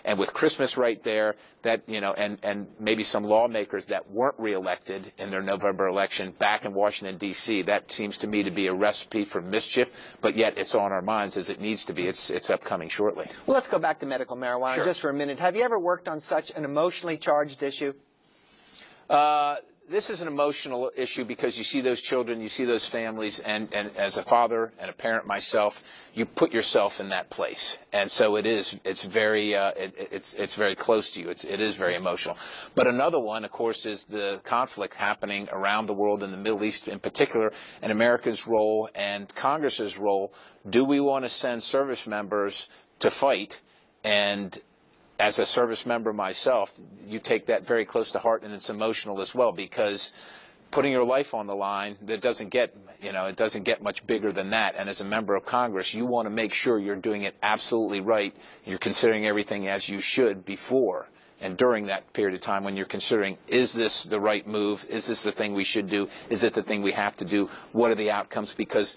And with Christmas right there, that, you know, and maybe some lawmakers that weren't reelected in their November election back in Washington, D.C., that seems to me to be a recipe for mischief, but yet it's on our minds as it needs to be. It's upcoming shortly. Well, let's go back to medical marijuana just for a minute. Have you ever worked on such an emotionally charged issue? This is an emotional issue because you see those children, you see those families, and as a father and a parent myself, you put yourself in that place, and so it's very close to you. It is very emotional. But another one, of course, is the conflict happening around the world in the Middle East, in particular, and America's role and Congress's role. Do we want to send service members to fight? And as a service member myself, you take that very close to heart, and it's emotional as well, because putting your life on the line, that doesn't get, you know, it doesn't get much bigger than that. And as a member of Congress, you want to make sure you're doing it absolutely right. You're considering everything as you should before and during that period of time when you're considering, is this the right move? Is this the thing we should do? Is it the thing we have to do? What are the outcomes? Because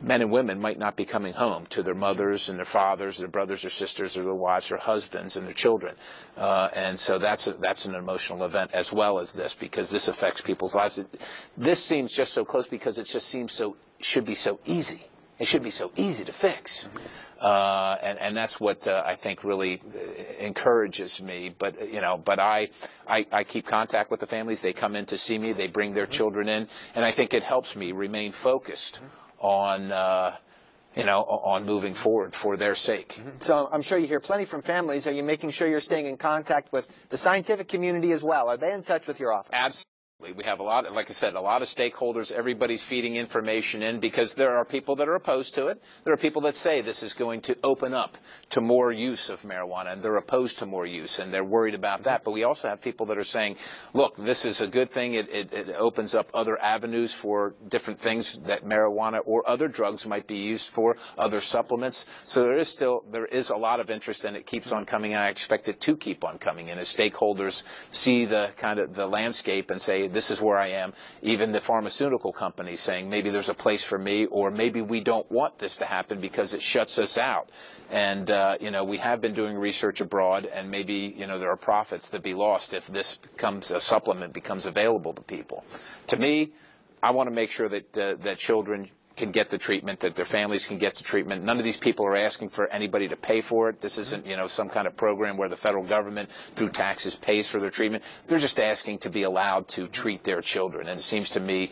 men and women might not be coming home to their mothers and their fathers, their brothers or sisters, or their wives or husbands and their children. And so that's an emotional event as well as this, because this affects people's lives. This seems just so close because it just seems should be so easy. It should be so easy to fix. And that's what I think really encourages me. But, you know, but I keep contact with the families. They come in to see me. They bring their children in. And I think it helps me remain focused on on moving forward for their sake. So I'm sure you hear plenty from families. Are you making sure you're staying in contact with the scientific community as well? Are they in touch with your office? Absolutely. We have a lot, like I said, a lot of stakeholders. Everybody's feeding information in because there are people that are opposed to it. There are people that say this is going to open up to more use of marijuana, and they're opposed to more use, and they're worried about that. But we also have people that are saying, look, this is a good thing. It opens up other avenues for different things that marijuana or other drugs might be used for, other supplements. So there is a lot of interest, and it keeps on coming, and I expect it to keep on coming. And as stakeholders see the kind of the landscape and say, this is where I am, even the pharmaceutical companies saying maybe there's a place for me, or maybe we don't want this to happen because it shuts us out. And, we have been doing research abroad, and maybe, there are profits to be lost if this becomes a supplement, becomes available to people. To me, I want to make sure that that children can get the treatment, that their families can get the treatment. None of these people are asking for anybody to pay for it. This isn't, some kind of program where the federal government, through taxes, pays for their treatment. They're just asking to be allowed to treat their children. And it seems to me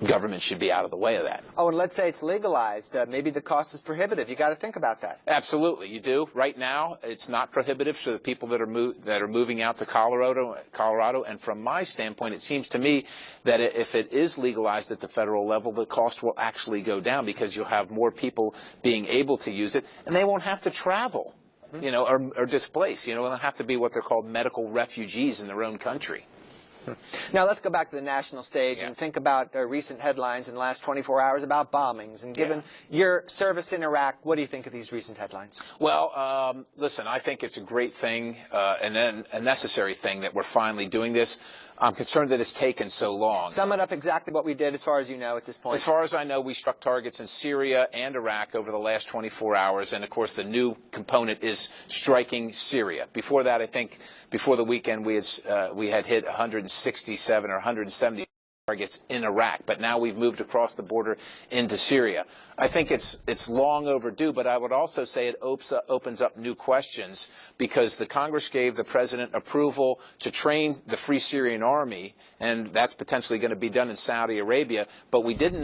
government should be out of the way of that. Oh, and let's say it's legalized. Maybe the cost is prohibitive. You got to think about that. Absolutely, you do. Right now, it's not prohibitive for the people that are moving out to Colorado. And from my standpoint, it seems to me that if it is legalized at the federal level, the cost will actually go down because you'll have more people being able to use it, and they won't have to travel, or displace. They'll have to be what they're called medical refugees in their own country. Now let's go back to the national stage and think about recent headlines in the last 24 hours about bombings. And given your service in Iraq, what do you think of these recent headlines? Well, listen, I think it's a great thing and then a necessary thing that we're finally doing this. I'm concerned that it's taken so long. Sum it up exactly what we did as far as you know at this point. As far as I know, we struck targets in Syria and Iraq over the last 24 hours. And, of course, the new component is striking Syria. Before that, I think, before the weekend, we had hit 167 or 170 targets in Iraq, but now we've moved across the border into Syria. I think it's long overdue, but I would also say it opens up new questions because the Congress gave the President approval to train the Free Syrian Army, and that's potentially going to be done in Saudi Arabia, but we didn't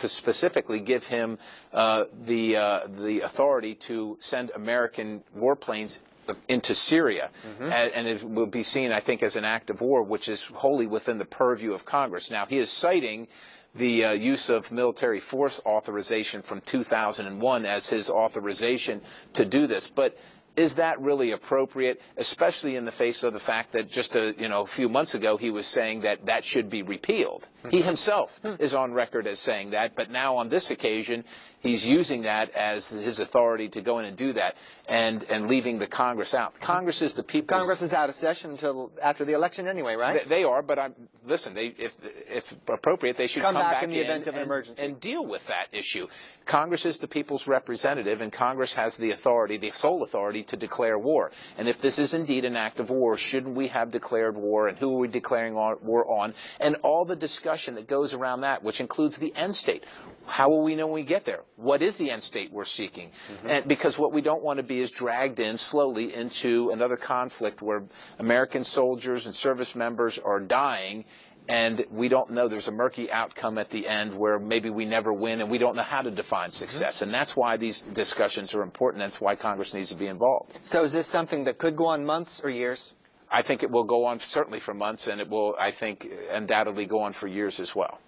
specifically give him the authority to send American warplanes into Syria, and it will be seen, I think, as an act of war, which is wholly within the purview of Congress. Now, he is citing the use of military force authorization from 2001 as his authorization to do this, but is that really appropriate, especially in the face of the fact that just a few months ago he was saying that that should be repealed? He himself is on record as saying that, but now on this occasion he's using that as his authority to go in and do that, and leaving the Congress out. Congress is the people. Congress is out of session until after the election anyway, right? They are, but listen. If appropriate, they should come back in the event of an emergency and deal with that issue. Congress is the people's representative, and Congress has the authority, the sole authority, to declare war. And if this is indeed an act of war, shouldn't we have declared war, and who are we declaring war on, and all the discussion that goes around that, which includes the end state. How will we know when we get there? What is the end state we're seeking? And because what we don't want to be is dragged in slowly into another conflict where American soldiers and service members are dying, and we don't know, there's a murky outcome at the end where maybe we never win, and we don't know how to define success. And that's why these discussions are important. That's why Congress needs to be involved. So is this something that could go on months or years? I think it will go on certainly for months, and it will, I think, undoubtedly go on for years as well.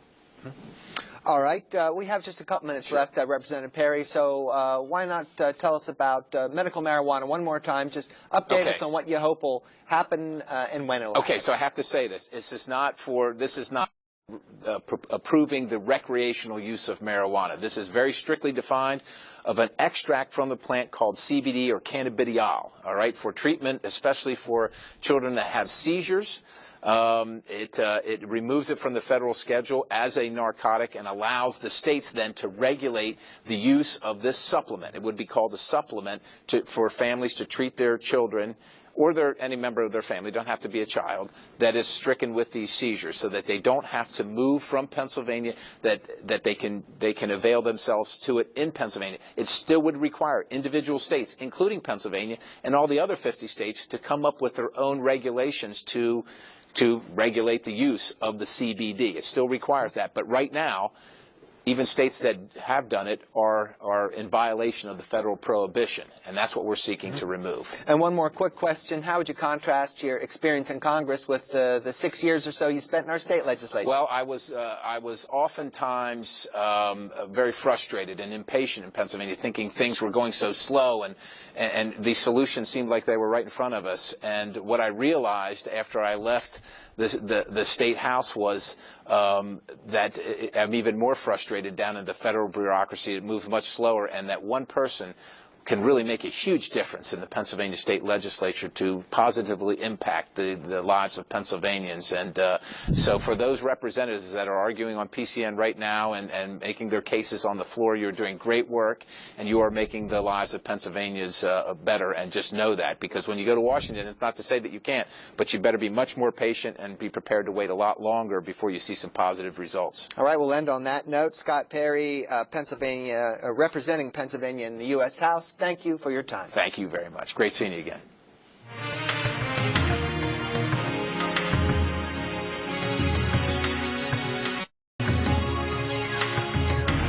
All right. We have just a couple minutes left, Representative Perry, so why not tell us about medical marijuana one more time? Just update us on what you hope will happen and when it will happen. Okay, so I have to say this. This is not approving the recreational use of marijuana. This is very strictly defined of an extract from the plant called CBD or cannabidiol, all right, for treatment, especially for children that have seizures. It removes it from the federal schedule as a narcotic and allows the states then to regulate the use of this supplement. It would be called a supplement for families to treat their children or any member of their family, don't have to be a child, that is stricken with these seizures, so that they don't have to move from Pennsylvania, that they can avail themselves to it in Pennsylvania. It still would require individual states, including Pennsylvania and all the other 50 states, to come up with their own regulations to regulate the use of the CBD. It still requires that. But right now, even states that have done it are in violation of the federal prohibition, and that's what we're seeking to remove. And one more quick question. How would you contrast your experience in Congress with the 6 years or so you spent in our state legislature? Well, I was oftentimes very frustrated and impatient in Pennsylvania, thinking things were going so slow, and these solutions seemed like they were right in front of us. And what I realized after I left the state house was that I'm even more frustrated down in the federal bureaucracy. It moves much slower, and that one person can really make a huge difference in the Pennsylvania state legislature to positively impact the lives of Pennsylvanians. And so for those representatives that are arguing on PCN right now and making their cases on the floor, you're doing great work, and you are making the lives of Pennsylvanians better. And just know that, because when you go to Washington, it's not to say that you can't, but you better be much more patient and be prepared to wait a lot longer before you see some positive results. All right, we'll end on that note. Scott Perry, Pennsylvania, representing Pennsylvania in the U.S. House. Thank you for your time. Thank you very much. Great seeing you again.